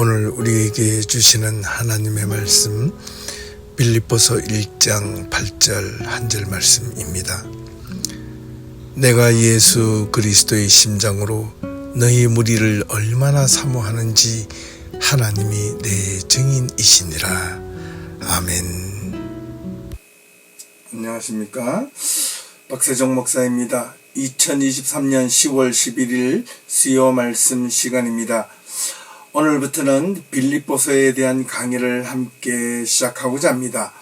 오늘 우리에게 주시는 하나님의 말씀 빌립보서 1장 8절 한 절 말씀입니다. 내가 예수 그리스도의 심장으로 너희 무리를 얼마나 사모하는지 하나님이 내 증인이시니라. 아멘. 안녕하십니까? 박세종 목사입니다. 2023년 10월 11일 수요 말씀 시간입니다. 오늘부터는 빌립보서에 대한 강의를 함께 시작하고자 합니다.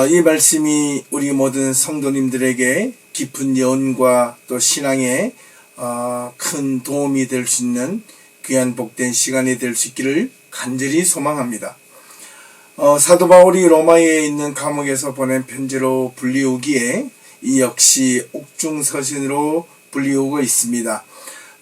이 말씀이 우리 모든 성도님들에게 깊은 여운과 또 신앙에 큰 도움이 될 수 있는 귀한 복된 시간이 될 수 있기를 간절히 소망합니다. 사도 바울이 로마에 있는 감옥에서 보낸 편지로 불리우기에 이 역시 옥중서신으로 불리우고 있습니다.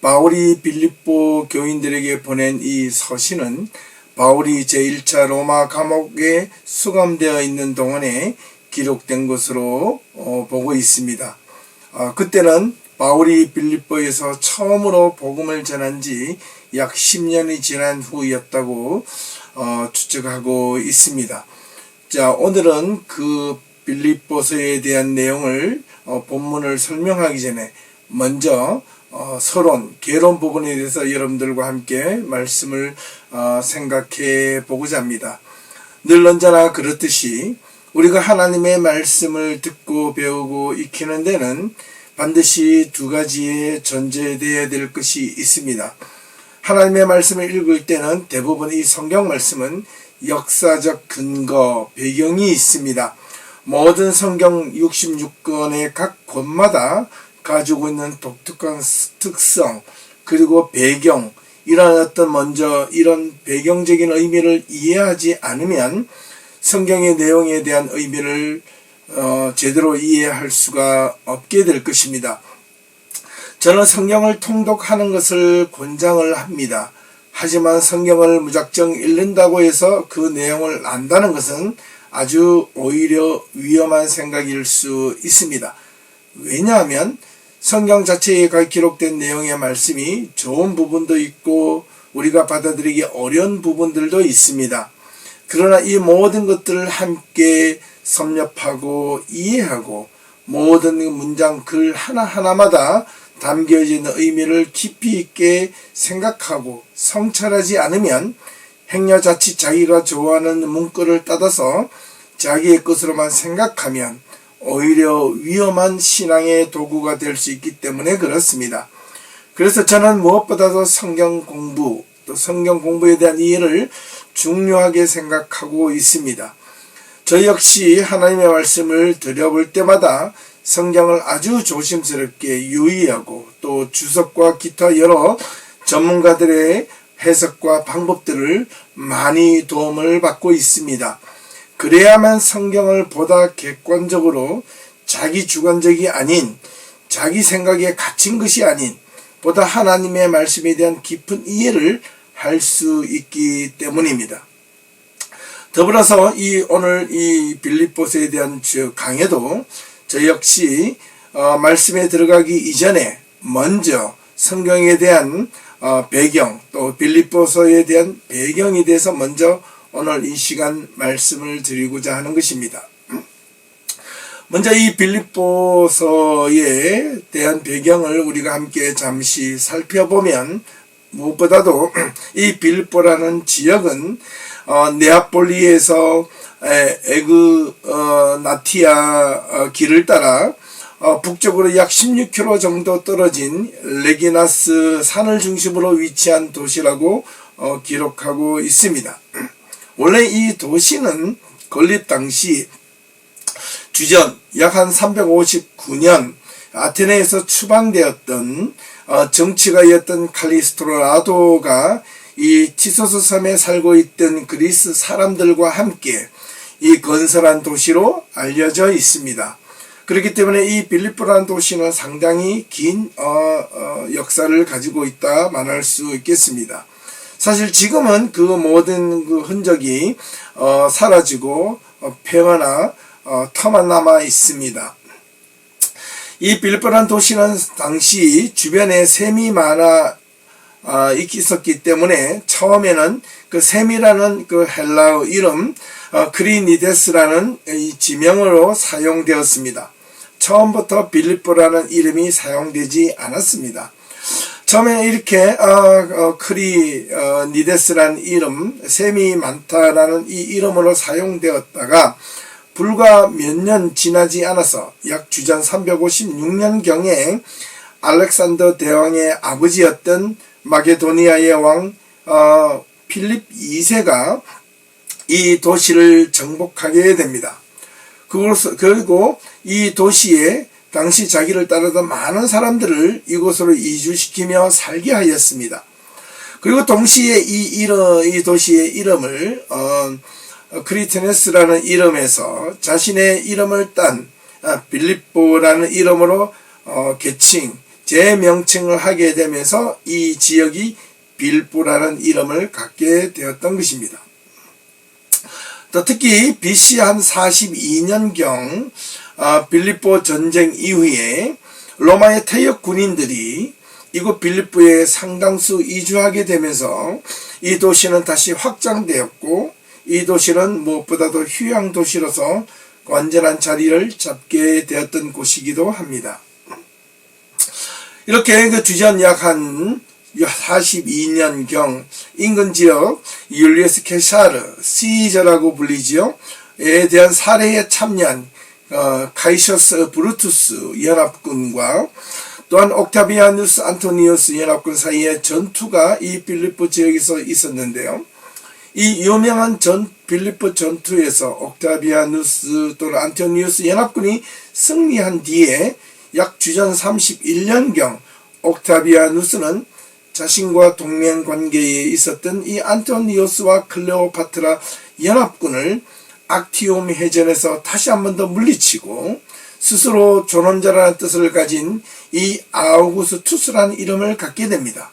바울이 빌립보 교인들에게 보낸 이 서신은 바울이 제1차 로마 감옥에 수감되어 있는 동안에 기록된 것으로 보고 있습니다. 그때는 바울이 빌립보에서 처음으로 복음을 전한 지 약 10년이 지난 후였다고 추측하고 있습니다. 자, 오늘은 그 빌립보서에 대한 내용을 본문을 설명하기 전에 먼저 개론 부분에 대해서 여러분들과 함께 말씀을 생각해 보고자 합니다. 늘 언제나 그렇듯이 우리가 하나님의 말씀을 듣고 배우고 익히는 데는 반드시 두 가지의 전제되어야 될 것이 있습니다. 하나님의 말씀을 읽을 때는 대부분 이 성경 말씀은 역사적 근거, 배경이 있습니다. 모든 성경 66권의 각 권마다 가지고 있는 독특한 특성, 그리고 배경, 이런 배경적인 의미를 이해하지 않으면 성경의 내용에 대한 의미를 제대로 이해할 수가 없게 될 것입니다. 저는 성경을 통독하는 것을 권장을 합니다. 하지만 성경을 무작정 읽는다고 해서 그 내용을 안다는 것은 아주 오히려 위험한 생각일 수 있습니다. 왜냐하면 성경 자체에 기록된 내용의 말씀이 좋은 부분도 있고 우리가 받아들이기 어려운 부분들도 있습니다. 그러나 이 모든 것들을 함께 섭렵하고 이해하고 모든 문장 글 하나하나마다 담겨져 있는 의미를 깊이 있게 생각하고 성찰하지 않으면 행여 자칫 자기가 좋아하는 문구를 따라서 자기의 것으로만 생각하면 오히려 위험한 신앙의 도구가 될 수 있기 때문에 그렇습니다. 그래서 저는 무엇보다도 성경 공부, 또 성경 공부에 대한 이해를 중요하게 생각하고 있습니다. 저 역시 하나님의 말씀을 들여볼 때마다 성경을 아주 조심스럽게 유의하고 또 주석과 기타 여러 전문가들의 해석과 방법들을 많이 도움을 받고 있습니다. 그래야만 성경을 보다 객관적으로 자기 주관적이 아닌, 자기 생각에 갇힌 것이 아닌 보다 하나님의 말씀에 대한 깊은 이해를 할 수 있기 때문입니다. 더불어서 오늘 이 빌립보서에 대한 강해도 저 역시 말씀에 들어가기 이전에 먼저 성경에 대한 배경, 또 빌립보서에 대한 배경에 대해서 먼저 오늘 이 시간 말씀을 드리고자 하는 것입니다. 먼저 이 빌립보서에 대한 배경을 우리가 함께 잠시 살펴보면 무엇보다도 이 빌립보라는 지역은 네아폴리에서 에그나티아 길을 따라 북쪽으로 약 16km 정도 떨어진 레기나스 산을 중심으로 위치한 도시라고 기록하고 있습니다. 원래 이 도시는 건립 당시 주전 약 한 359년 아테네에서 추방되었던 정치가였던 칼리스트로라도가 이 티소스 섬에 살고 있던 그리스 사람들과 함께 이 건설한 도시로 알려져 있습니다. 그렇기 때문에 이 빌립보라는 도시는 상당히 긴 역사를 가지고 있다 말할 수 있겠습니다. 사실 지금은 그 모든 그 흔적이 사라지고 폐허나 터만 남아 있습니다. 이 빌립보라는 도시는 당시 주변에 셈이 많아 있었기 때문에 처음에는 그 셈이라는 그 헬라어 이름 크리니데스라는 이 지명으로 사용되었습니다. 처음부터 빌립보라는 이름이 사용되지 않았습니다. 처음에 이렇게 크리니데스라는 이름, 셈이 많다라는 이 이름으로 사용되었다가 불과 몇 년 지나지 않아서 약 주전 356년경에 알렉산더 대왕의 아버지였던 마게도니아의 왕 필립 2세가 이 도시를 정복하게 됩니다. 그리고 이 도시에 당시 자기를 따르던 많은 사람들을 이곳으로 이주시키며 살게 하였습니다. 그리고 동시에 이 도시의 이름을 크리테네스라는 이름에서 자신의 이름을 딴 빌립보라는 이름으로 재명칭을 하게 되면서 이 지역이 빌보라는 이름을 갖게 되었던 것입니다. 또 특히 BC 한 42년경 빌립보 전쟁 이후에 로마의 퇴역 군인들이 이곳 빌립보에 상당수 이주하게 되면서 이 도시는 다시 확장되었고 이 도시는 무엇보다도 휴양 도시로서 완전한 자리를 잡게 되었던 곳이기도 합니다. 이렇게 그 주전 약 한 42년경 인근 지역 율리우스 케사르 시저라고 불리지요. 에 대한 살해에 참여한 카이셔스 브루투스 연합군과 또한 옥타비아누스 안토니우스 연합군 사이의 전투가 이 빌립보 지역에서 있었는데요. 이 유명한 빌립보 전투에서 옥타비아누스 또는 안토니우스 연합군이 승리한 뒤에 약 주전 31년경 옥타비아누스는 자신과 동맹 관계에 있었던 이 안토니우스와 클레오파트라 연합군을 악티움 해전에서 다시 한 번 더 물리치고 스스로 존엄자라는 뜻을 가진 이 아우구스투스라는 이름을 갖게 됩니다.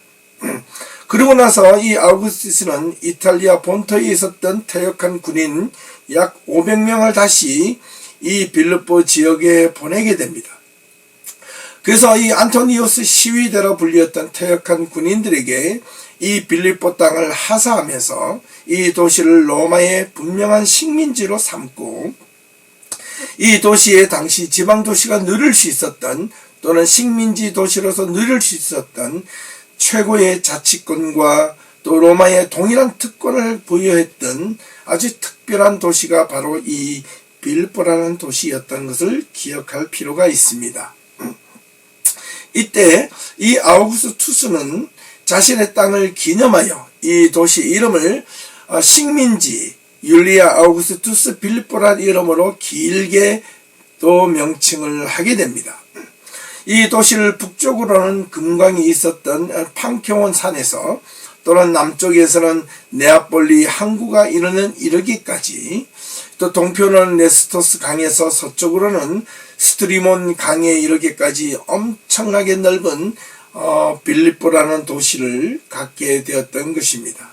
그리고 나서 이 아우구스투스는 이탈리아 본토에 있었던 퇴역한 군인 약 500명을 다시 이 빌립보 지역에 보내게 됩니다. 그래서 이 안토니우스 시위대로 불렸던 퇴역한 군인들에게 이 빌립보 땅을 하사하면서 이 도시를 로마의 분명한 식민지로 삼고 이 도시에 당시 지방도시가 누릴 수 있었던 또는 식민지 도시로서 누릴 수 있었던 최고의 자치권과 또 로마의 동일한 특권을 부여했던 아주 특별한 도시가 바로 이 빌립보라는 도시였던 것을 기억할 필요가 있습니다. 이때 이 아우구스투스는 자신의 땅을 기념하여 이 도시 이름을 식민지 율리아 아우구스투스 빌립보라는 이름으로 길게 또 명칭을 하게 됩니다. 이 도시를 북쪽으로는 금광이 있었던 판케온 산에서 또는 남쪽에서는 네아폴리 항구가 이르기까지 또 동편은 네스토스 강에서 서쪽으로는 스트리몬 강에 이르기까지 엄청나게 넓은 빌립보라는 도시를 갖게 되었던 것입니다.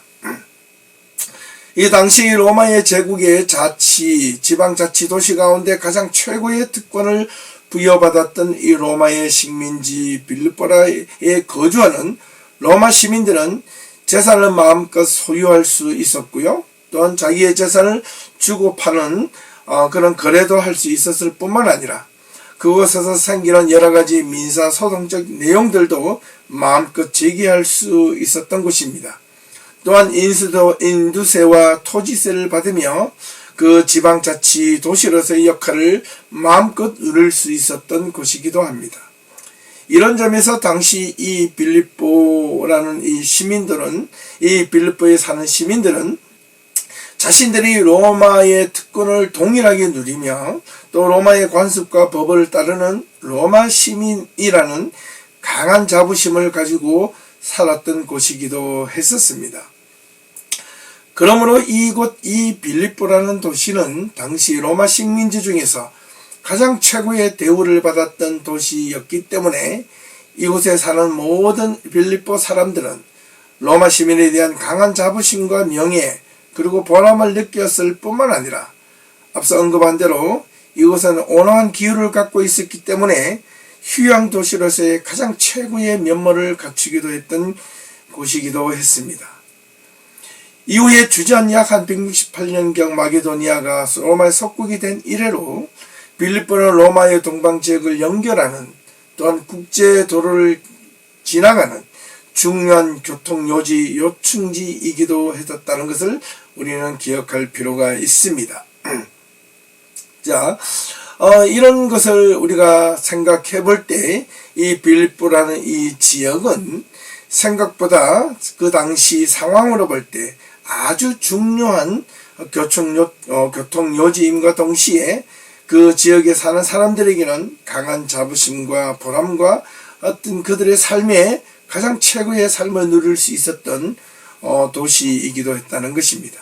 이 당시 로마의 제국의 지방자치 도시 가운데 가장 최고의 특권을 부여받았던 이 로마의 식민지 빌립보라에 거주하는 로마 시민들은 재산을 마음껏 소유할 수 있었고요. 또한 자기의 재산을 주고 파는 그런 거래도 할 수 있었을 뿐만 아니라 그곳에서 생기는 여러 가지 민사소송적 내용들도 마음껏 제기할 수 있었던 곳입니다. 또한 인두세와 토지세를 받으며 그 지방자치 도시로서의 역할을 마음껏 누릴 수 있었던 곳이기도 합니다. 이런 점에서 당시 이 빌립보라는 이 시민들은, 이 빌립보에 사는 시민들은 자신들이 로마의 특권을 동일하게 누리며 또 로마의 관습과 법을 따르는 로마 시민이라는 강한 자부심을 가지고 살았던 곳이기도 했었습니다. 그러므로 이곳 이 빌립보라는 도시는 당시 로마 식민지 중에서 가장 최고의 대우를 받았던 도시였기 때문에 이곳에 사는 모든 빌립보 사람들은 로마 시민에 대한 강한 자부심과 명예 그리고 보람을 느꼈을 뿐만 아니라 앞서 언급한 대로 이곳은 온화한 기후를 갖고 있었기 때문에 휴양 도시로서의 가장 최고의 면모를 갖추기도 했던 곳이기도 했습니다. 이후에 주전 약 한 168년경 마게도니아가 로마의 속국이 된 이래로 빌립보는 로마의 동방지역을 연결하는 또한 국제도로를 지나가는 중요한 교통요지, 요충지이기도 했었다는 것을 우리는 기억할 필요가 있습니다. 자, 이런 것을 우리가 생각해 볼 때 이 빌립보라는 이 지역은 생각보다 그 당시 상황으로 볼 때 아주 중요한 교통요지임과 동시에 그 지역에 사는 사람들에게는 강한 자부심과 보람과 어떤 그들의 삶에 가장 최고의 삶을 누릴 수 있었던 도시이기도 했다는 것입니다.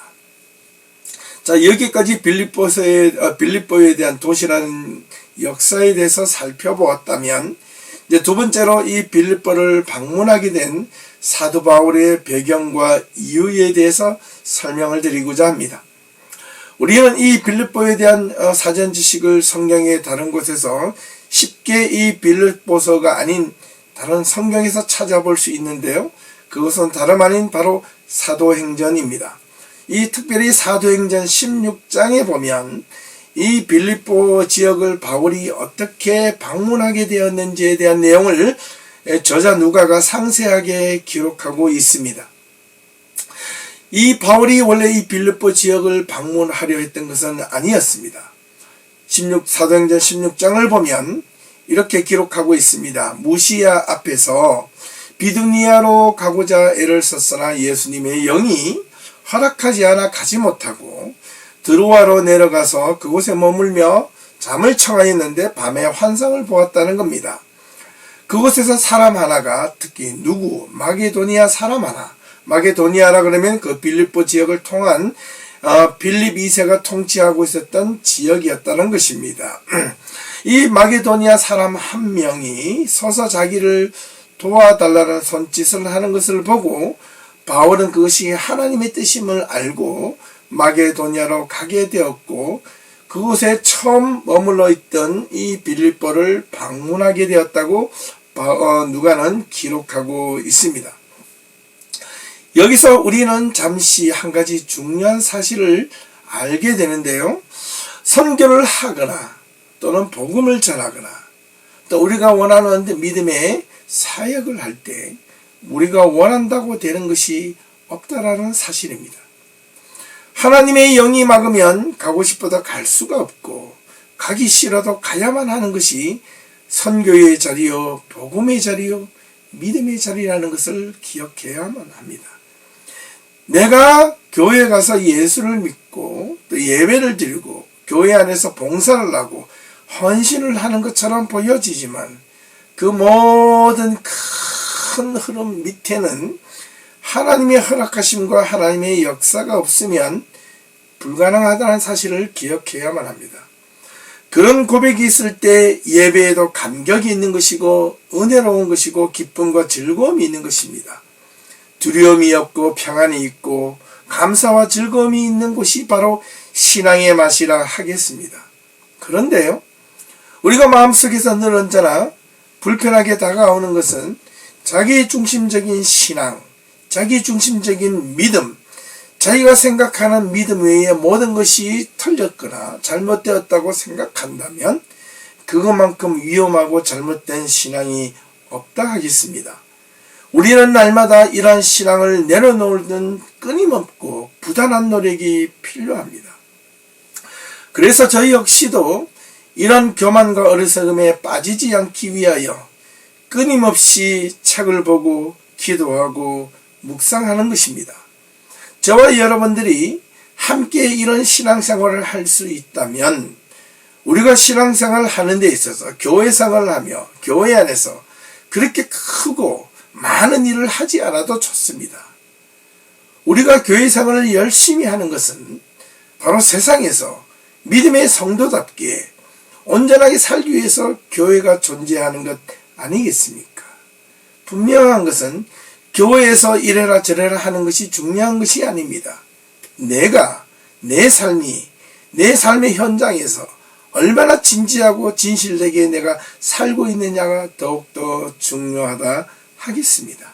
자, 여기까지 빌립보에 대한 도시라는 역사에 대해서 살펴보았다면, 이제 두 번째로 이 빌립보를 방문하게 된 사도 바울의 배경과 이유에 대해서 설명을 드리고자 합니다. 우리는 이 빌립보에 대한 사전 지식을 성경의 다른 곳에서 쉽게 이 빌립보서가 아닌 다른 성경에서 찾아볼 수 있는데요. 그것은 다름 아닌 바로 사도행전입니다. 이 특별히 사도행전 16장에 보면 이 빌립보 지역을 바울이 어떻게 방문하게 되었는지에 대한 내용을 저자 누가가 상세하게 기록하고 있습니다. 이 바울이 원래 이 빌립보 지역을 방문하려 했던 것은 아니었습니다. 사도행전 16장을 보면 이렇게 기록하고 있습니다. 무시야 앞에서 비두니아로 가고자 애를 썼으나 예수님의 영이 허락하지 않아 가지 못하고 드로아로 내려가서 그곳에 머물며 잠을 청하였는데 밤에 환상을 보았다는 겁니다. 그곳에서 사람 하나가, 특히 누구? 마게도니아 사람 하나. 마게도니아라 그러면 그 빌립보 지역을 통한 빌립 2세가 통치하고 있었던 지역이었다는 것입니다. 이 마게도니아 사람 한 명이 서서 자기를 도와달라는 손짓을 하는 것을 보고 바울은 그것이 하나님의 뜻임을 알고 마게도니아로 가게 되었고, 그곳에 처음 머물러 있던 이 빌립보를 방문하게 되었다고 누가는 기록하고 있습니다. 여기서 우리는 잠시 한 가지 중요한 사실을 알게 되는데요. 선교를 하거나 또는 복음을 전하거나 또 우리가 원하는 믿음의 사역을 할 때 우리가 원한다고 되는 것이 없다라는 사실입니다. 하나님의 영이 막으면 가고 싶어도 갈 수가 없고 가기 싫어도 가야만 하는 것이 선교의 자리요, 복음의 자리요, 믿음의 자리라는 것을 기억해야만 합니다. 내가 교회 가서 예수를 믿고 또 예배를 드리고 교회 안에서 봉사를 하고 헌신을 하는 것처럼 보여지지만 그 모든 큰 흐름 밑에는 하나님의 허락하심과 하나님의 역사가 없으면 불가능하다는 사실을 기억해야만 합니다. 그런 고백이 있을 때 예배에도 감격이 있는 것이고 은혜로운 것이고 기쁨과 즐거움이 있는 것입니다. 두려움이 없고 평안이 있고 감사와 즐거움이 있는 곳이 바로 신앙의 맛이라 하겠습니다. 그런데요, 우리가 마음속에서 늘 언제나 불편하게 다가오는 것은 자기 중심적인 신앙, 자기 중심적인 믿음, 자기가 생각하는 믿음 외에 모든 것이 틀렸거나 잘못되었다고 생각한다면 그것만큼 위험하고 잘못된 신앙이 없다 하겠습니다. 우리는 날마다 이러한 신앙을 내려놓는 끊임없고 부단한 노력이 필요합니다. 그래서 저희 역시도 이런 교만과 어리석음에 빠지지 않기 위하여 끊임없이 책을 보고 기도하고 묵상하는 것입니다. 저와 여러분들이 함께 이런 신앙생활을 할 수 있다면 우리가 신앙생활을 하는 데 있어서 교회 생활을 하며 교회 안에서 그렇게 크고 많은 일을 하지 않아도 좋습니다. 우리가 교회 생활을 열심히 하는 것은 바로 세상에서 믿음의 성도답게 온전하게 살기 위해서 교회가 존재하는 것 아니겠습니까? 분명한 것은 교회에서 이래라 저래라 하는 것이 중요한 것이 아닙니다. 내가 내 삶의 현장에서 얼마나 진지하고 진실되게 내가 살고 있느냐가 더욱더 중요하다 하겠습니다.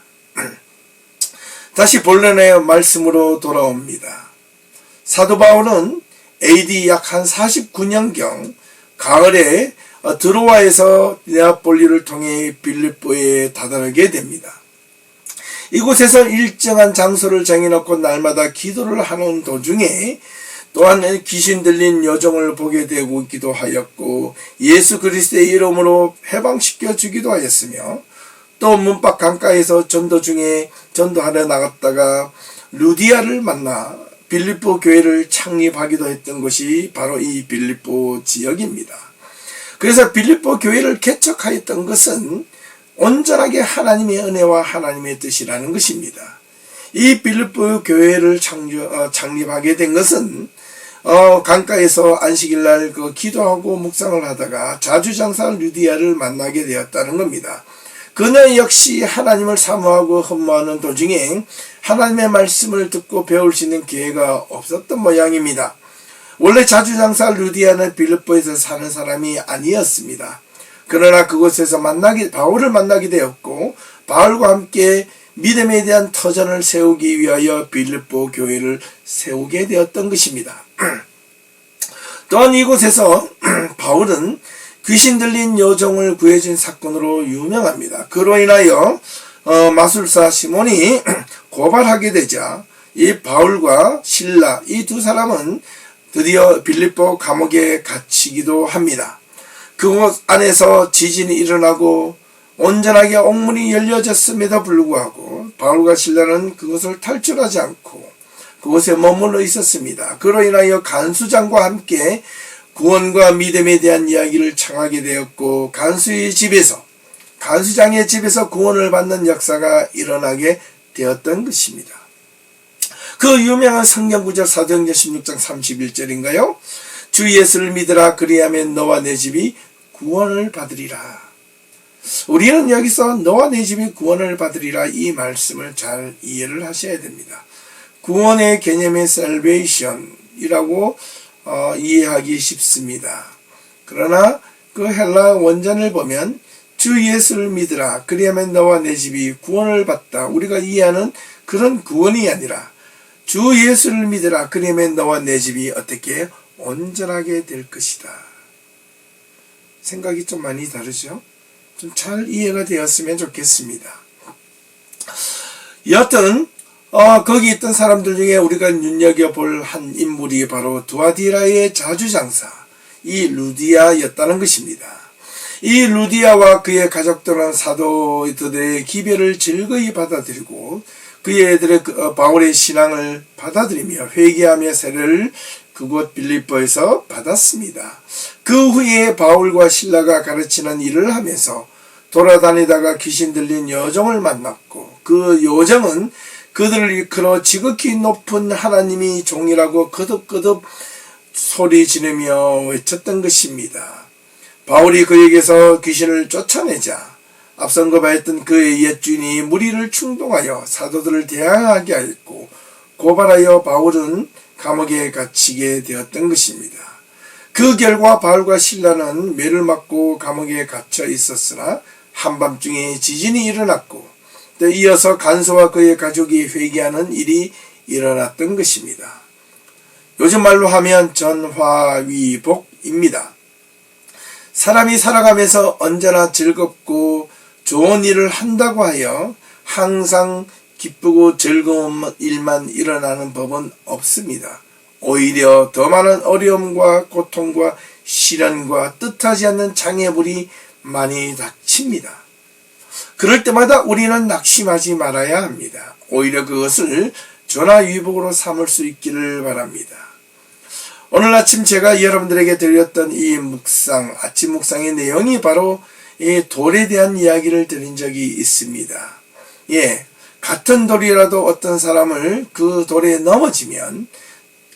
다시 본론의 말씀으로 돌아옵니다. 사도 바울은 AD 약 한 49년경 가을에 드로아에서 네아폴리를 통해 빌립보에 다다르게 됩니다. 이곳에서 일정한 장소를 정해놓고 날마다 기도를 하는 도중에 또한 귀신 들린 여종을 보게 되기도 하였고 예수 그리스도의 이름으로 해방시켜 주기도 하였으며 또 문밖 강가에서 전도 중에 전도하러 나갔다가 루디아를 만나 빌립보 교회를 창립하기도 했던 것이 바로 이 빌립보 지역입니다. 그래서 빌립보 교회를 개척하였던 것은 온전하게 하나님의 은혜와 하나님의 뜻이라는 것입니다. 이 빌립보 교회를 창립하게 된 것은 강가에서 안식일날 기도하고 묵상을 하다가 자주장사 루디아를 만나게 되었다는 겁니다. 그녀 역시 하나님을 사모하고 흠모하는 도중에 하나님의 말씀을 듣고 배울 수 있는 기회가 없었던 모양입니다. 원래 자주장사 루디아는 빌립보에서 사는 사람이 아니었습니다. 그러나 그곳에서 바울을 만나게 되었고 바울과 함께 믿음에 대한 터전을 세우기 위하여 빌립보 교회를 세우게 되었던 것입니다. 또한 이곳에서 바울은 귀신 들린 여종을 구해준 사건으로 유명합니다. 그로 인하여 마술사 시몬이 고발하게 되자 이 바울과 실라 이 두 사람은 드디어 빌립보 감옥에 갇히기도 합니다. 그곳 안에서 지진이 일어나고 온전하게 옥문이 열려졌음에도 불구하고 바울과 실라는 그것을 탈출하지 않고 그곳에 머물러 있었습니다. 그로 인하여 간수장과 함께 구원과 믿음에 대한 이야기를 청하게 되었고 간수장의 집에서 구원을 받는 역사가 일어나게 되었던 것입니다. 그 유명한 성경구절 사도행전 16장 31절인가요? 주 예수를 믿으라 그리하면 너와 내 집이 구원을 받으리라. 우리는 여기서 너와 내 집이 구원을 받으리라 이 말씀을 잘 이해를 하셔야 됩니다. 구원의 개념의 salvation이라고 이해하기 쉽습니다. 그러나 그 헬라 원전을 보면 주 예수를 믿으라 그리하면 너와 내 집이 구원을 받다. 우리가 이해하는 그런 구원이 아니라 주 예수를 믿으라 그리하면 너와 내 집이 어떻게 온전하게 될 것이다. 생각이 좀 많이 다르죠? 좀 잘 이해가 되었으면 좋겠습니다. 여하튼 거기 있던 사람들 중에 우리가 눈여겨볼 한 인물이 바로 두아디라의 자주장사 이 루디아였다는 것입니다. 이 루디아와 그의 가족들은 사도들의 기별을 즐거이 받아들이고 그의 바울의 신앙을 받아들이며 회개하며 세례를 그곳 빌립보에서 받았습니다. 그 후에 바울과 실라가 가르치는 일을 하면서 돌아다니다가 귀신 들린 여종을 만났고 그 여종은 그들을 이끌어 지극히 높은 하나님이 종이라고 거듭거듭 소리 지르며 외쳤던 것입니다. 바울이 그에게서 귀신을 쫓아내자 앞선 거바했던 그의 옛주인이 무리를 충동하여 사도들을 대항하게 하였고 고발하여 바울은 감옥에 갇히게 되었던 것입니다. 그 결과 바울과 실라는 매를 맞고 감옥에 갇혀 있었으나 한밤중에 지진이 일어났고 또 이어서 간수와 그의 가족이 회개하는 일이 일어났던 것입니다. 요즘 말로 하면 전화위복입니다. 사람이 살아가면서 언제나 즐겁고 좋은 일을 한다고 하여 항상 기쁘고 즐거운 일만 일어나는 법은 없습니다. 오히려 더 많은 어려움과 고통과 시련과 뜻하지 않는 장애물이 많이 닥칩니다. 그럴 때마다 우리는 낙심하지 말아야 합니다. 오히려 그것을 전화위복으로 삼을 수 있기를 바랍니다. 오늘 아침 제가 여러분들에게 드렸던 이 아침 묵상의 내용이 바로 이 돌에 대한 이야기를 드린 적이 있습니다. 같은 돌이라도 어떤 사람을 그 돌에 넘어지면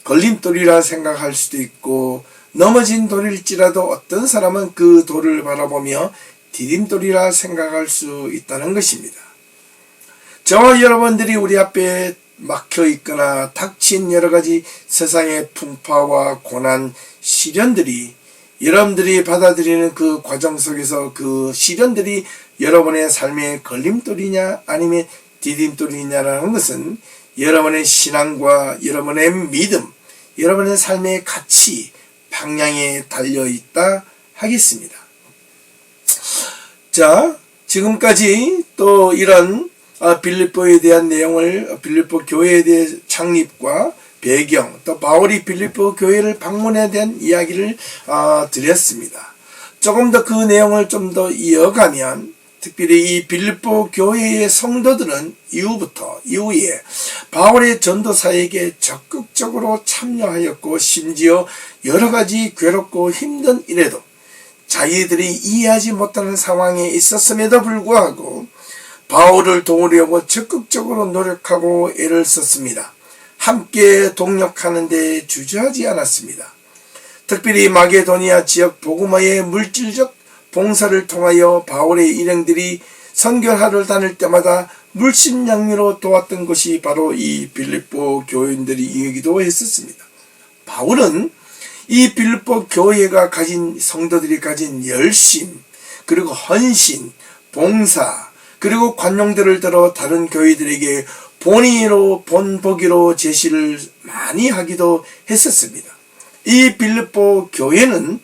걸림돌이라 생각할 수도 있고 넘어진 돌일지라도 어떤 사람은 그 돌을 바라보며 디딤돌이라 생각할 수 있다는 것입니다. 저와 여러분들이 우리 앞에 막혀 있거나 닥친 여러 가지 세상의 풍파와 고난, 시련들이 여러분들이 받아들이는 그 과정 속에서 그 시련들이 여러분의 삶의 걸림돌이냐 아니면 디딤돌이냐라는 것은 여러분의 신앙과 여러분의 믿음, 여러분의 삶의 가치, 방향에 달려있다 하겠습니다. 자, 지금까지 또 이런 빌립보에 대한 내용을, 빌립보 교회에 대한 창립과 배경, 또 바울이 빌립보 교회를 방문에 대한 이야기를 드렸습니다. 조금 더 그 내용을 좀 더 이어가면, 특별히 이 빌립보 교회의 성도들은 이후에 바울의 전도사에게 적극적으로 참여하였고, 심지어 여러 가지 괴롭고 힘든 일에도 자기들이 이해하지 못하는 상황에 있었음에도 불구하고 바울을 도우려고 적극적으로 노력하고 애를 썼습니다. 함께 동력하는 데 주저하지 않았습니다. 특별히 마게도니아 지역 복음화의 물질적 봉사를 통하여 바울의 일행들이 선교하러 다닐 때마다 물심양면으로 도왔던 것이 바로 이 빌립보 교인들이기도 했었습니다. 바울은 이 빌립보 교회가 가진, 성도들이 가진 열심, 그리고 헌신, 봉사, 그리고 관용들을 들어 다른 교회들에게 본보기로 제시를 많이 하기도 했었습니다. 이 빌립보 교회는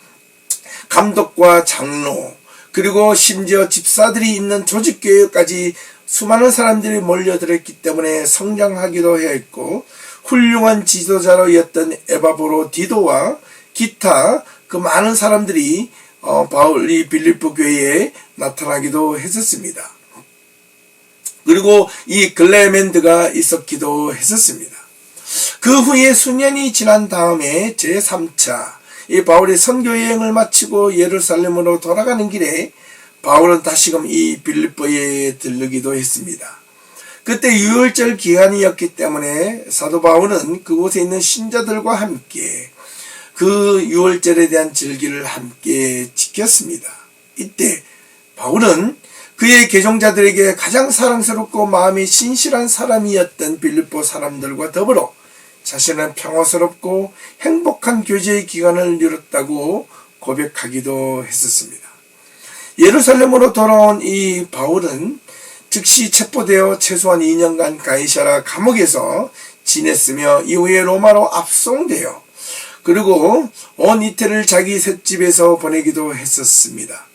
감독과 장로, 그리고 심지어 집사들이 있는 조직교회까지 수많은 사람들이 몰려들었기 때문에 성장하기도 했고, 훌륭한 지도자로였던 에바브로 디도와 기타 그 많은 사람들이 바울이 빌립보 교회에 나타나기도 했었습니다. 그리고 이 글레멘드가 있었기도 했었습니다. 그 후에 수년이 지난 다음에 제3차 이 바울이 선교여행을 마치고 예루살렘으로 돌아가는 길에 바울은 다시금 이 빌립보에 들르기도 했습니다. 그때 유월절 기간이었기 때문에 사도 바울은 그곳에 있는 신자들과 함께 그 유월절에 대한 절기를 함께 지켰습니다. 이때 바울은 그의 개종자들에게 가장 사랑스럽고 마음이 신실한 사람이었던 빌립보 사람들과 더불어 자신은 평화스럽고 행복한 교제의 기간을 누렸다고 고백하기도 했었습니다. 예루살렘으로 돌아온 이 바울은 즉시 체포되어 최소한 2년간 가이사랴 감옥에서 지냈으며 이후에 로마로 압송되어 그리고 온 이태를 자기 셋집에서 보내기도 했었습니다.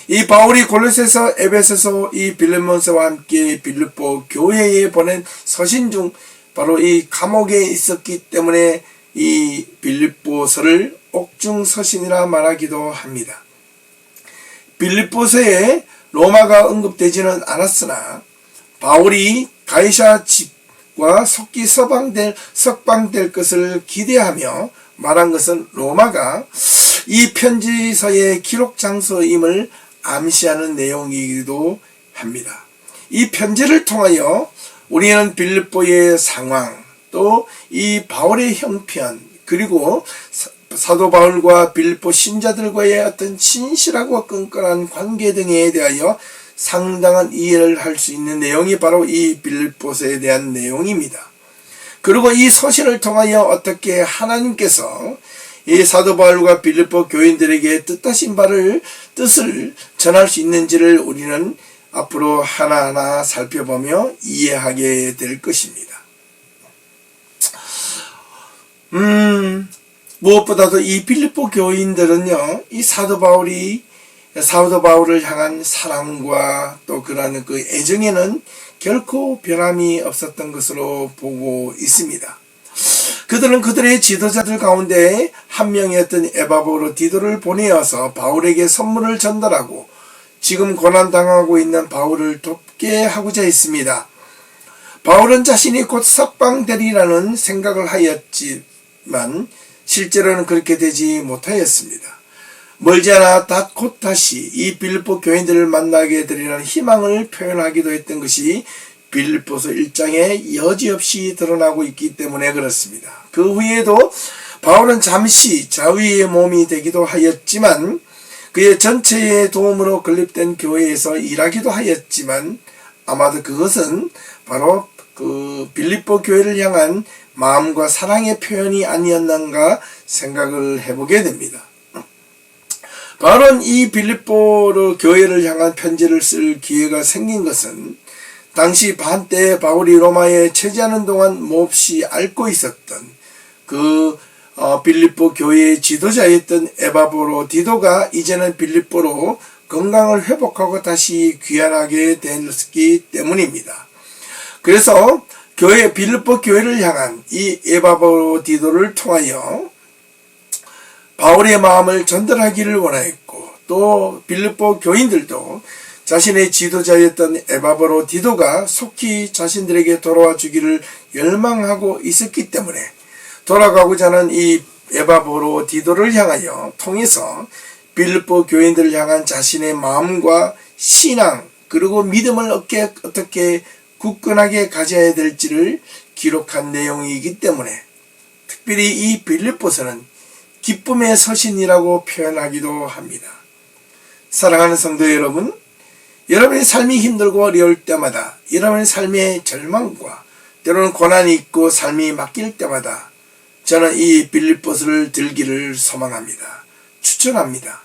이 바울이 골로새서, 에베소서, 이 빌레몬서와 함께 빌립보 교회에 보낸 서신 중 바로 이 감옥에 있었기 때문에 이 빌립보서를 옥중 서신이라 말하기도 합니다. 빌립보서에 로마가 언급되지는 않았으나 바울이 가이사 집과 속기 석방될 것을 기대하며 말한 것은 로마가 이 편지서의 기록 장소임을 암시하는 내용이기도 합니다. 이 편지를 통하여 우리는 빌립보의 상황, 또 이 바울의 형편, 그리고 사도 바울과 빌립보 신자들과의 어떤 진실하고 끈끈한 관계 등에 대하여 상당한 이해를 할 수 있는 내용이 바로 이 빌립보서에 대한 내용입니다. 그리고 이 서신을 통하여 어떻게 하나님께서 이 사도 바울과 빌립보 교인들에게 뜻하신 뜻을 전할 수 있는지를 우리는 앞으로 하나하나 살펴보며 이해하게 될 것입니다. 무엇보다도 이 빌립보 교인들은요, 이 사도 바울을 향한 사랑과 또 그러한 그 애정에는 결코 변함이 없었던 것으로 보고 있습니다. 그들은 그들의 지도자들 가운데 한 명이었던 에바브로 디도를 보내어서 바울에게 선물을 전달하고 지금 고난당하고 있는 바울을 돕게 하고자 했습니다. 바울은 자신이 곧 석방되리라는 생각을 하였지만 실제로는 그렇게 되지 못하였습니다. 멀지 않아 곧 다시 이 빌립보 교인들을 만나게 되리라는 희망을 표현하기도 했던 것이 빌립보서 1장에 여지없이 드러나고 있기 때문에 그렇습니다. 그 후에도 바울은 잠시 자위의 몸이 되기도 하였지만 그의 전체의 도움으로 건립된 교회에서 일하기도 하였지만 아마도 그것은 바로 그 빌립보 교회를 향한 마음과 사랑의 표현이 아니었는가 생각을 해보게 됩니다. 바울은 이 빌립보 교회를 향한 편지를 쓸 기회가 생긴 것은 당시 한때 바울이 로마에 체제하는 동안 몹시 앓고 있었던 그 빌립보 교회의 지도자였던 에바브로디도가 이제는 빌립보로 건강을 회복하고 다시 귀환하게 됐기 때문입니다. 그래서 빌립보 교회를 향한 이 에바브로디도를 통하여 바울의 마음을 전달하기를 원하였고, 또 빌립보 교인들도 자신의 지도자였던 에바브로디도가 속히 자신들에게 돌아와 주기를 열망하고 있었기 때문에 돌아가고자 하는 이 에바브로디도를 향하여 통해서 빌립보 교인들을 향한 자신의 마음과 신앙 그리고 믿음을 어떻게 굳건하게 가져야 될지를 기록한 내용이기 때문에 특별히 이 빌립보서는 기쁨의 서신이라고 표현하기도 합니다. 사랑하는 성도 여러분, 여러분의 삶이 힘들고 어려울 때마다, 여러분의 삶의 절망과 때로는 고난이 있고 삶이 맡길 때마다 저는 이 빌립보서를 들기를 소망합니다. 추천합니다.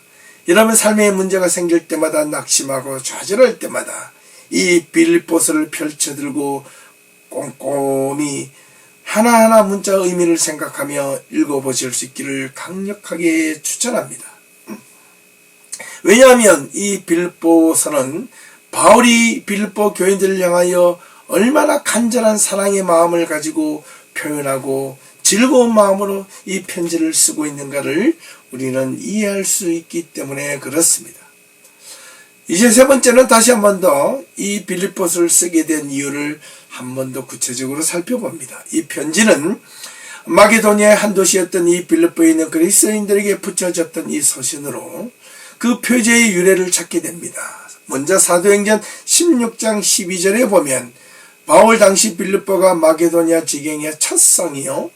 여러분 삶의 문제가 생길 때마다, 낙심하고 좌절할 때마다 이 빌립보서를 펼쳐들고 꼼꼼히 하나하나 문자 의미를 생각하며 읽어보실 수 있기를 강력하게 추천합니다. 왜냐하면 이 빌립보서는 바울이 빌립보 교인들을 향하여 얼마나 간절한 사랑의 마음을 가지고 표현하고 즐거운 마음으로 이 편지를 쓰고 있는가를 우리는 이해할 수 있기 때문에 그렇습니다. 이제 세 번째는 다시 한 번 더 이 빌립보서를 쓰게 된 이유를 한 번 더 구체적으로 살펴봅니다. 이 편지는 마게도니아의 한 도시였던 이 빌립보에 있는 그리스도인들에게 붙여졌던 이 서신으로 그 표제의 유래를 찾게 됩니다. 먼저 사도행전 16장 12절에 보면 바울 당시 빌립보가 마게도니아 지경의 첫 성이요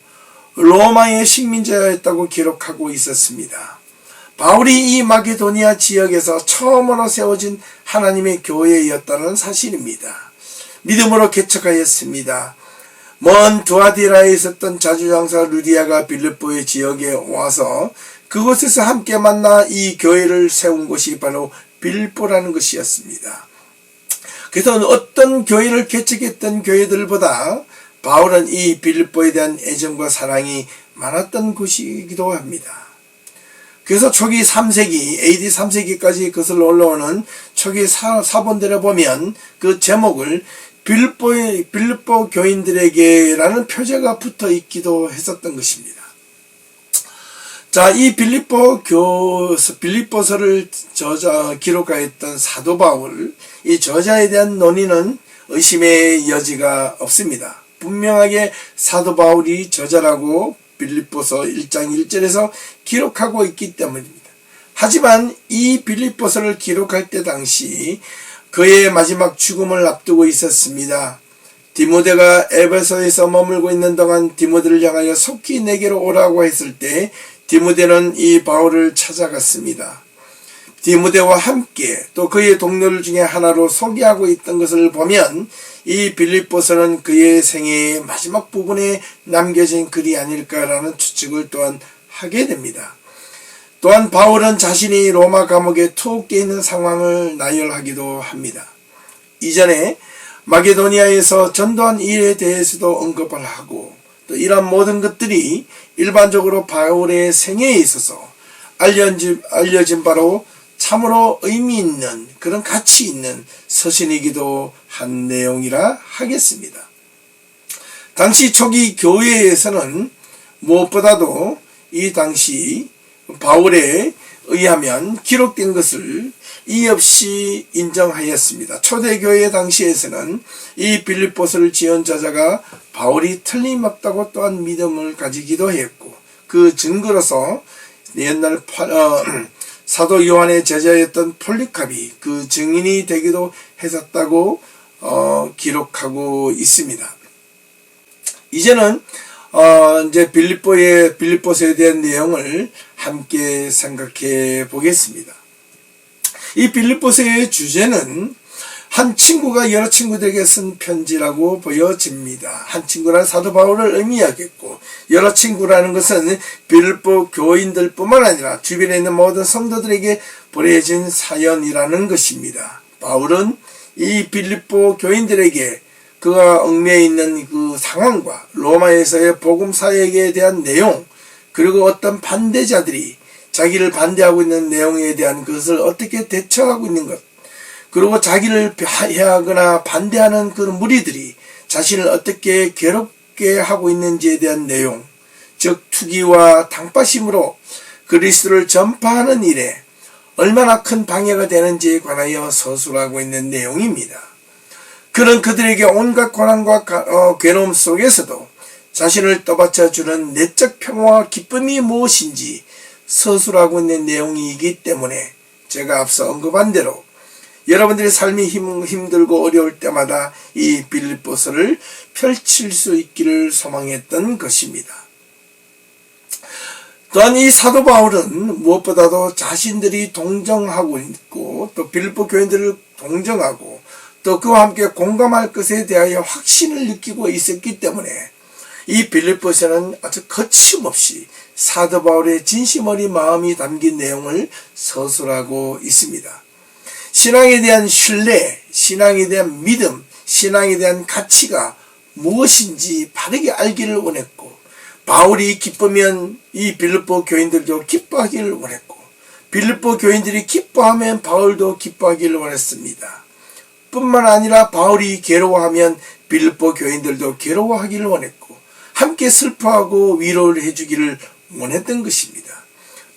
로마의 식민자였다고 기록하고 있었습니다. 바울이 이 마게도니아 지역에서 처음으로 세워진 하나님의 교회였다는 사실입니다. 믿음으로 개척하였습니다. 먼 두아디라에 있었던 자주장사 루디아가 빌립보의 지역에 와서 그곳에서 함께 만나 이 교회를 세운 곳이 바로 빌립보라는 것이었습니다. 그래서 어떤 교회를 개척했던 교회들보다 바울은 이 빌립보에 대한 애정과 사랑이 많았던 곳이기도 합니다. 그래서 초기 3세기, AD 3세기까지 거슬러 올라오는 초기 사본들에 보면 그 제목을 빌립보 교인들에게라는 표제가 붙어 있기도 했었던 것입니다. 자, 이 빌립보서를 기록하였던 사도 바울, 이 저자에 대한 논의는 의심의 여지가 없습니다. 분명하게 사도 바울이 저자라고 빌립보서 1장 1절에서 기록하고 있기 때문입니다. 하지만 이 빌립보서를 기록할 때 당시 그의 마지막 죽음을 앞두고 있었습니다. 디모데가 에베소에서 머물고 있는 동안 디모데를 향하여 속히 내게로 오라고 했을 때 디모데는 이 바울을 찾아갔습니다. 디모데와 함께 또 그의 동료들 중에 하나로 소개하고 있던 것을 보면 이 빌립보서는 그의 생애의 마지막 부분에 남겨진 글이 아닐까라는 추측을 또한 하게 됩니다. 또한 바울은 자신이 로마 감옥에 투옥되어 있는 상황을 나열하기도 합니다. 이전에 마게도니아에서 전도한 일에 대해서도 언급을 하고 또 이러한 모든 것들이 일반적으로 바울의 생애에 있어서 알려진 바로 참으로 의미 있는 그런 가치 있는 서신이기도 한 내용이라 하겠습니다. 당시 초기 교회에서는 무엇보다도 이 당시 바울에 의하면 기록된 것을 이의 없이 인정하였습니다. 초대교회 당시에서는 이 빌립보서를 지은 저자가 바울이 틀림없다고 또한 믿음을 가지기도 했고 그 증거로서 옛날 사도 요한의 제자였던 폴리캅이 그 증인이 되기도 했었다고 기록하고 있습니다. 이제는 이제 빌립보서에 대한 내용을 함께 생각해 보겠습니다. 이 빌립보서의 주제는 한 친구가 여러 친구들에게 쓴 편지라고 보여집니다. 한 친구란 사도 바울을 의미하겠고 여러 친구라는 것은 빌립보 교인들 뿐만 아니라 주변에 있는 모든 성도들에게 보내진 사연이라는 것입니다. 바울은 이 빌립보 교인들에게 그가 얽매여 있는 그 상황과 로마에서의 복음 사역에 대한 내용, 그리고 어떤 반대자들이 자기를 반대하고 있는 내용에 대한 것을 어떻게 대처하고 있는 것, 그리고 자기를 해하거나 반대하는 그 무리들이 자신을 어떻게 괴롭게 하고 있는지에 대한 내용, 즉 투기와 당파심으로 그리스도를 전파하는 일에 얼마나 큰 방해가 되는지에 관하여 서술하고 있는 내용입니다. 그는 그들에게 온갖 고난과 괴로움 속에서도 자신을 떠받쳐주는 내적 평화와 기쁨이 무엇인지 서술하고 있는 내용이기 때문에 제가 앞서 언급한 대로 여러분들의 삶이 힘들고 어려울 때마다 이 빌립보서를 펼칠 수 있기를 소망했던 것입니다. 또한 이 사도 바울은 무엇보다도 자신들이 동정하고 있고 또 빌립보 교인들을 동정하고 또 그와 함께 공감할 것에 대하여 확신을 느끼고 있었기 때문에 이 빌립보서는 아주 거침없이 사도 바울의 진심 어린 마음이 담긴 내용을 서술하고 있습니다. 신앙에 대한 신뢰, 신앙에 대한 믿음, 신앙에 대한 가치가 무엇인지 바르게 알기를 원했고, 바울이 기쁘면 이 빌립보 교인들도 기뻐하기를 원했고, 빌립보 교인들이 기뻐하면 바울도 기뻐하기를 원했습니다. 뿐만 아니라 바울이 괴로워하면 빌립보 교인들도 괴로워하기를 원했고, 함께 슬퍼하고 위로를 해주기를 원했던 것입니다.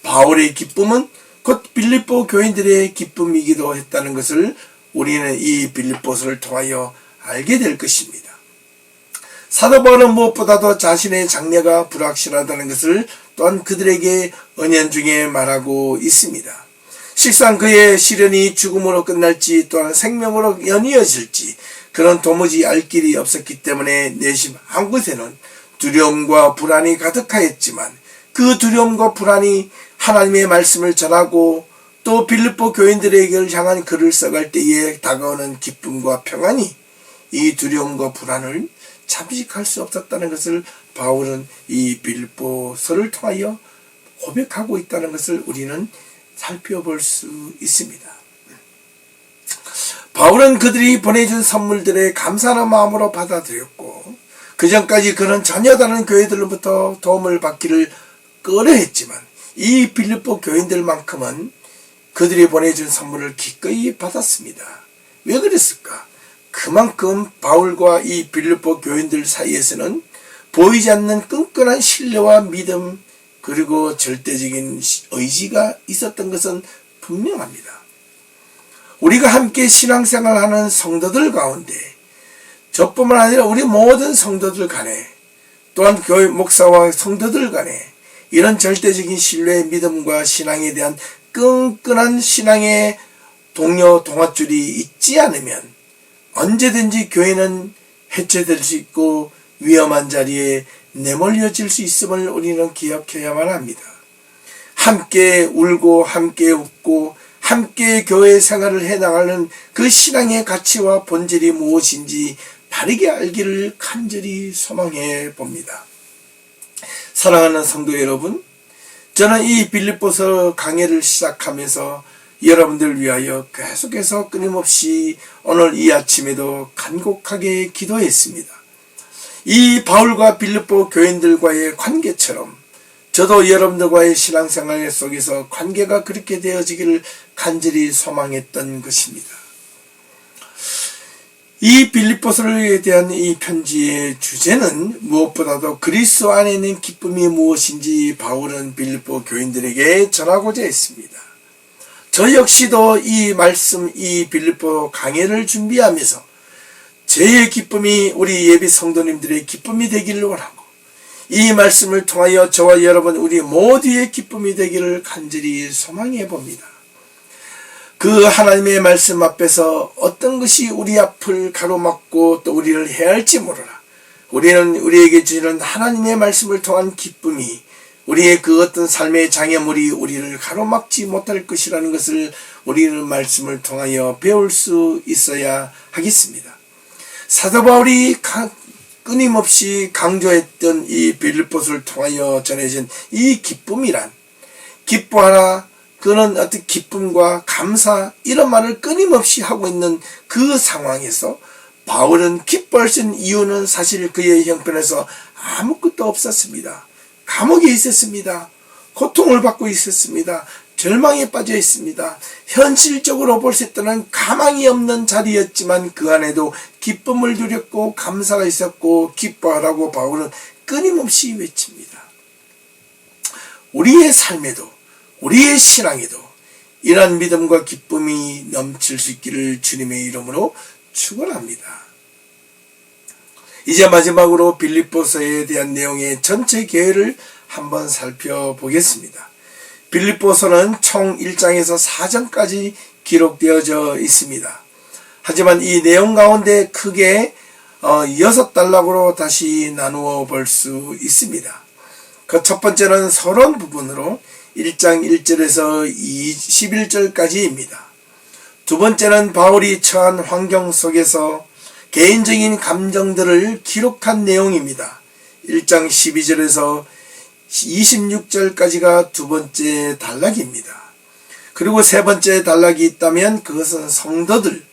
바울의 기쁨은 곧 빌립보 교인들의 기쁨이기도 했다는 것을 우리는 이 빌립보서를 통하여 알게 될 것입니다. 사도 바울은 무엇보다도 자신의 장래가 불확실하다는 것을 또한 그들에게 은연중에 말하고 있습니다. 실상 그의 시련이 죽음으로 끝날지 또한 생명으로 연이어질지 그는 도무지 알 길이 없었기 때문에 내심 한 곳에는 두려움과 불안이 가득하였지만 그 두려움과 불안이 하나님의 말씀을 전하고 또 빌립보 교인들에게 향한 글을 써갈 때에 다가오는 기쁨과 평안이 이 두려움과 불안을 잠식할 수 없었다는 것을 바울은 이 빌립보서를 통하여 고백하고 있다는 것을 우리는 살펴볼 수 있습니다. 바울은 그들이 보내준 선물들에 감사하는 마음으로 받아들였고 그 전까지 그는 전혀 다른 교회들로부터 도움을 받기를 꺼려했지만 이 빌립보 교인들만큼은 그들이 보내준 선물을 기꺼이 받았습니다. 왜 그랬을까? 그만큼 바울과 이 빌립보 교인들 사이에서는 보이지 않는 끈끈한 신뢰와 믿음 그리고 절대적인 의지가 있었던 것은 분명합니다. 우리가 함께 신앙생활하는 성도들 가운데 저뿐만 아니라 우리 모든 성도들 간에 또한 교회 목사와 성도들 간에 이런 절대적인 신뢰의 믿음과 신앙에 대한 끈끈한 신앙의 동료 동아줄이 있지 않으면 언제든지 교회는 해체될 수 있고 위험한 자리에 내몰려질 수 있음을 우리는 기억해야만 합니다. 함께 울고 함께 웃고 함께 교회 생활을 해나가는 그 신앙의 가치와 본질이 무엇인지 바르게 알기를 간절히 소망해 봅니다. 사랑하는 성도 여러분, 저는 이 빌립보서 강해를 시작하면서 여러분들 위하여 계속해서 끊임없이 오늘 이 아침에도 간곡하게 기도했습니다. 이 바울과 빌립보 교인들과의 관계처럼 저도 여러분들과의 신앙생활 속에서 관계가 그렇게 되어지기를 간절히 소망했던 것입니다. 이 빌립보서에 대한 이 편지의 주제는 무엇보다도 그리스도 안에 있는 기쁨이 무엇인지 바울은 빌립보 교인들에게 전하고자 했습니다. 저 역시도 이 말씀, 이 빌립보 강해를 준비하면서 저의 기쁨이 우리 예비 성도님들의 기쁨이 되기를 원하고 이 말씀을 통하여 저와 여러분 우리 모두의 기쁨이 되기를 간절히 소망해 봅니다. 그 하나님의 말씀 앞에서 어떤 것이 우리 앞을 가로막고 또 우리를 해할지 몰라. 우리는 우리에게 주시는 하나님의 말씀을 통한 기쁨이 우리의 그 어떤 삶의 장애물이 우리를 가로막지 못할 것이라는 것을 우리는 말씀을 통하여 배울 수 있어야 하겠습니다. 사도 바울이 끊임없이 강조했던 이 빌립보서를 통하여 전해진 이 기쁨이란 기뻐하라 그런 어떤 기쁨과 감사 이런 말을 끊임없이 하고 있는 그 상황에서 바울은 기뻐할 수 있는 이유는 사실 그의 형편에서 아무것도 없었습니다. 감옥에 있었습니다. 고통을 받고 있었습니다. 절망에 빠져 있습니다. 현실적으로 볼 수 때는 가망이 없는 자리였지만 그 안에도 기쁨을 누렸고 감사가 있었고 기뻐하라고 바울은 끊임없이 외칩니다. 우리의 삶에도 우리의 신앙에도 이러한 믿음과 기쁨이 넘칠 수 있기를 주님의 이름으로 축원합니다. 이제 마지막으로 빌립보서에 대한 내용의 전체 계획을 한번 살펴보겠습니다. 빌립보서는 총 1장에서 4장까지 기록되어져 있습니다. 하지만 이 내용 가운데 크게 6단락으로 다시 나누어 볼 수 있습니다. 그 첫 번째는 서론 부분으로 1장 1절에서 11절까지입니다. 두 번째는 바울이 처한 환경 속에서 개인적인 감정들을 기록한 내용입니다. 1장 12절에서 26절까지가 두 번째 단락입니다. 그리고 세 번째 단락이 있다면 그것은 성도들,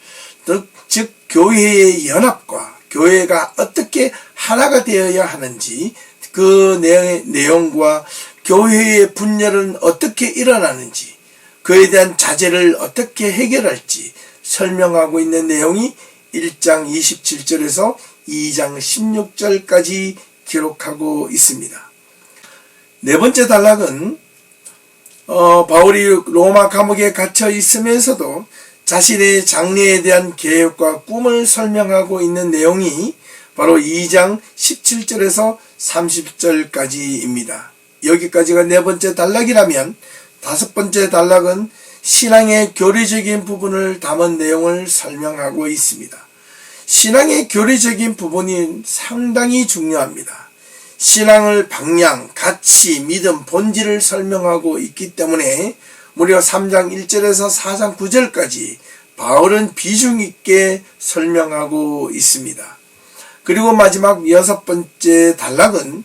즉 교회의 연합과 교회가 어떻게 하나가 되어야 하는지 그 내용과 교회의 분열은 어떻게 일어나는지 그에 대한 자제를 어떻게 해결할지 설명하고 있는 내용이 1장 27절에서 2장 16절까지 기록하고 있습니다. 네 번째 단락은 바울이 로마 감옥에 갇혀 있으면서도 자신의 장래에 대한 계획과 꿈을 설명하고 있는 내용이 바로 2장 17절에서 30절까지입니다. 여기까지가 네 번째 단락이라면 다섯 번째 단락은 신앙의 교리적인 부분을 담은 내용을 설명하고 있습니다. 신앙의 교리적인 부분이 상당히 중요합니다. 신앙을 방향, 가치, 믿음, 본질을 설명하고 있기 때문에 무려 3장 1절에서 4장 9절까지 바울은 비중 있게 설명하고 있습니다. 그리고 마지막 여섯 번째 단락은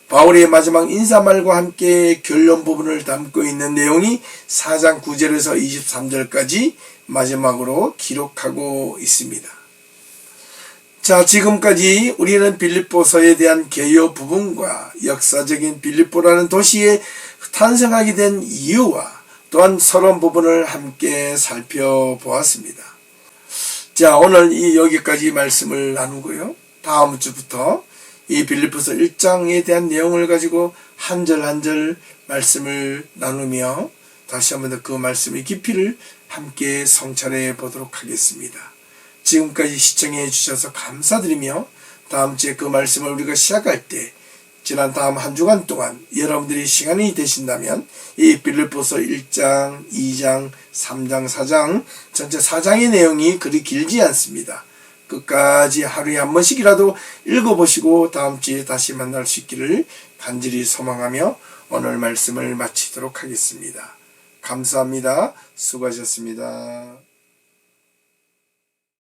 바울의 마지막 인사말과 함께 결론 부분을 담고 있는 내용이 4장 9절에서 23절까지 마지막으로 기록하고 있습니다. 자, 지금까지 우리는 빌립보서에 대한 개요 부분과 역사적인 빌립보라는 도시에 탄생하게 된 이유와 또한 서론 부분을 함께 살펴보았습니다. 자, 오늘 여기까지 말씀을 나누고요. 다음 주부터 이 빌립보서 1장에 대한 내용을 가지고 한 절 한 절 말씀을 나누며 다시 한번 더 그 말씀의 깊이를 함께 성찰해 보도록 하겠습니다. 지금까지 시청해 주셔서 감사드리며 다음 주에 그 말씀을 우리가 시작할 때 지난 다음 한 주간 동안 여러분들이 시간이 되신다면 이 빌립보서 1장, 2장, 3장, 4장 전체 4장의 내용이 그리 길지 않습니다. 끝까지 하루에 한 번씩이라도 읽어보시고 다음 주에 다시 만날 수 있기를 간절히 소망하며 오늘 말씀을 마치도록 하겠습니다. 감사합니다. 수고하셨습니다.